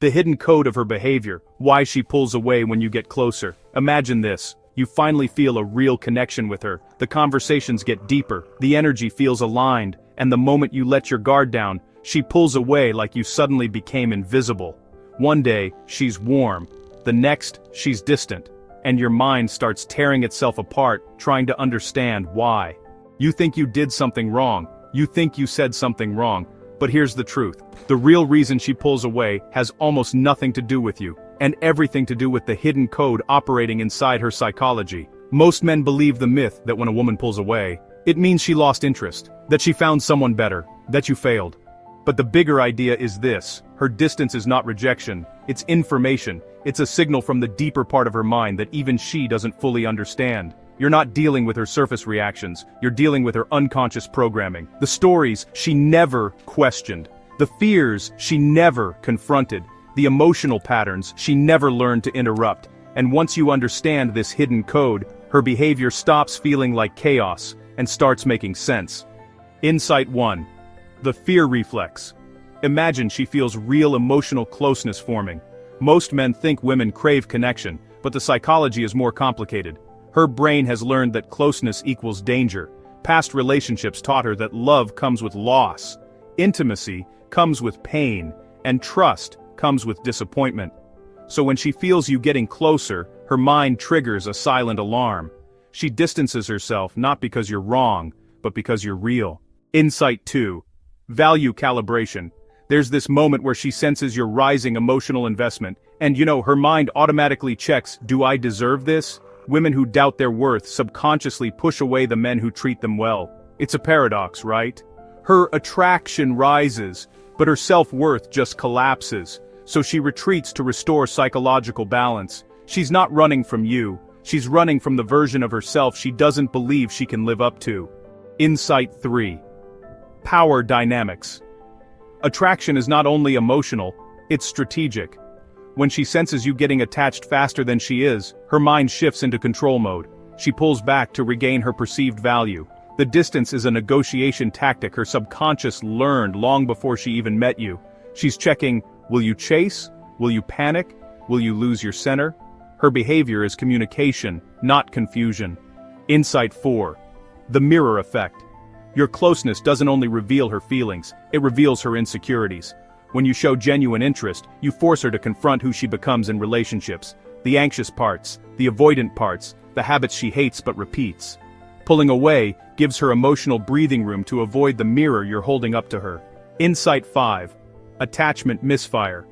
The hidden code of her behavior, why she pulls away when you get closer. Imagine this. You finally feel a real connection with her, the conversations get deeper, the energy feels aligned, and the moment you let your guard down, she pulls away like you suddenly became invisible. One day, she's warm. The next, she's distant. And your mind starts tearing itself apart, trying to understand why. You think you did something wrong. You think you said something wrong. But here's the truth. The real reason she pulls away has almost nothing to do with you, and everything to do with the hidden code operating inside her psychology. Most men believe the myth that when a woman pulls away, it means she lost interest, that she found someone better, that you failed. But the bigger idea is this: her distance is not rejection, it's information. It's a signal from the deeper part of her mind that even she doesn't fully understand. You're not dealing with her surface reactions, you're dealing with her unconscious programming. The stories she never questioned. The fears she never confronted. The emotional patterns she never learned to interrupt. And once you understand this hidden code, her behavior stops feeling like chaos and starts making sense. Insight 1. The fear reflex. Imagine she feels real emotional closeness forming. Most men think women crave connection, but the psychology is more complicated. Her brain has learned that closeness equals danger. Past relationships taught her that love comes with loss, intimacy comes with pain, and trust comes with disappointment. So when she feels you getting closer, her mind triggers a silent alarm. She distances herself not because you're wrong, but because you're real. Insight 2. Value calibration. There's this moment where she senses your rising emotional investment, and her mind automatically checks, do I deserve this? Women who doubt their worth subconsciously push away the men who treat them well. It's a paradox, right? Her attraction rises, but her self-worth just collapses, so she retreats to restore psychological balance. She's not running from you, she's running from the version of herself she doesn't believe she can live up to. Insight 3. Power dynamics. Attraction is not only emotional, it's strategic. When she senses you getting attached faster than she is, her mind shifts into control mode. She pulls back to regain her perceived value. The distance is a negotiation tactic her subconscious learned long before she even met you. She's checking, will you chase? Will you panic? Will you lose your center? Her behavior is communication, not confusion. Insight 4. The mirror effect. Your closeness doesn't only reveal her feelings, it reveals her insecurities. When you show genuine interest, you force her to confront who she becomes in relationships. The anxious parts, the avoidant parts, the habits she hates but repeats. Pulling away gives her emotional breathing room to avoid the mirror you're holding up to her. Insight 5. Attachment misfire.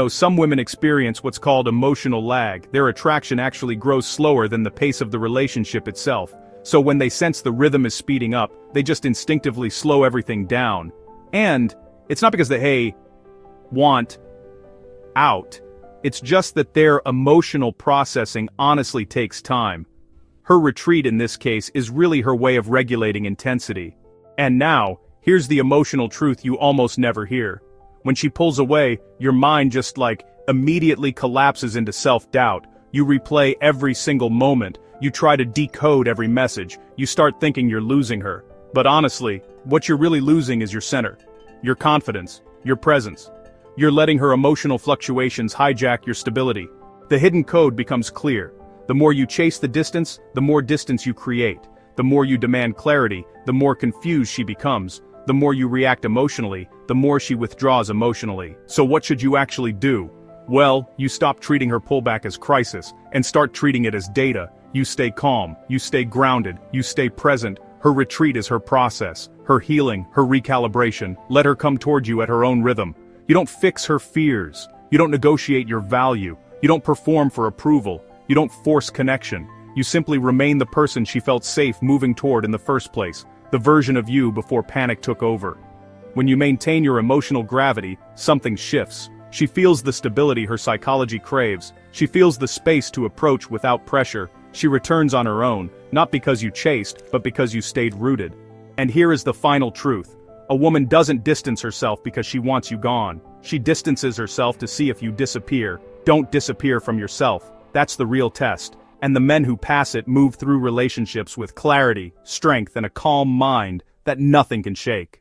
Some women experience what's called emotional lag. Their attraction actually grows slower than the pace of the relationship itself. So when they sense the rhythm is speeding up, they just instinctively slow everything down. And it's not because they want out. It's just that their emotional processing honestly takes time. Her retreat in this case is really her way of regulating intensity. And now, here's the emotional truth you almost never hear. When she pulls away, your mind just immediately collapses into self-doubt. You replay every single moment. You try to decode every message. You start thinking you're losing her. But honestly, what you're really losing is your center, your confidence, your presence. You're letting her emotional fluctuations hijack your stability. The hidden code becomes clear. The more you chase the distance, the more distance you create. The more you demand clarity, the more confused she becomes. The more you react emotionally, the more she withdraws emotionally. So what should you actually do? Well, you stop treating her pullback as crisis, and start treating it as data. You stay calm, you stay grounded, you stay present. Her retreat is her process, her healing, her recalibration. Let her come toward you at her own rhythm. You don't fix her fears. You don't negotiate your value. You don't perform for approval. You don't force connection. You simply remain the person she felt safe moving toward in the first place, the version of you before panic took over. When you maintain your emotional gravity, something shifts. She feels the stability her psychology craves. She feels the space to approach without pressure. She returns on her own, not because you chased, but because you stayed rooted. And here is the final truth. A woman doesn't distance herself because she wants you gone. She distances herself to see if you disappear. Don't disappear from yourself. That's the real test. And the men who pass it move through relationships with clarity, strength, and a calm mind that nothing can shake.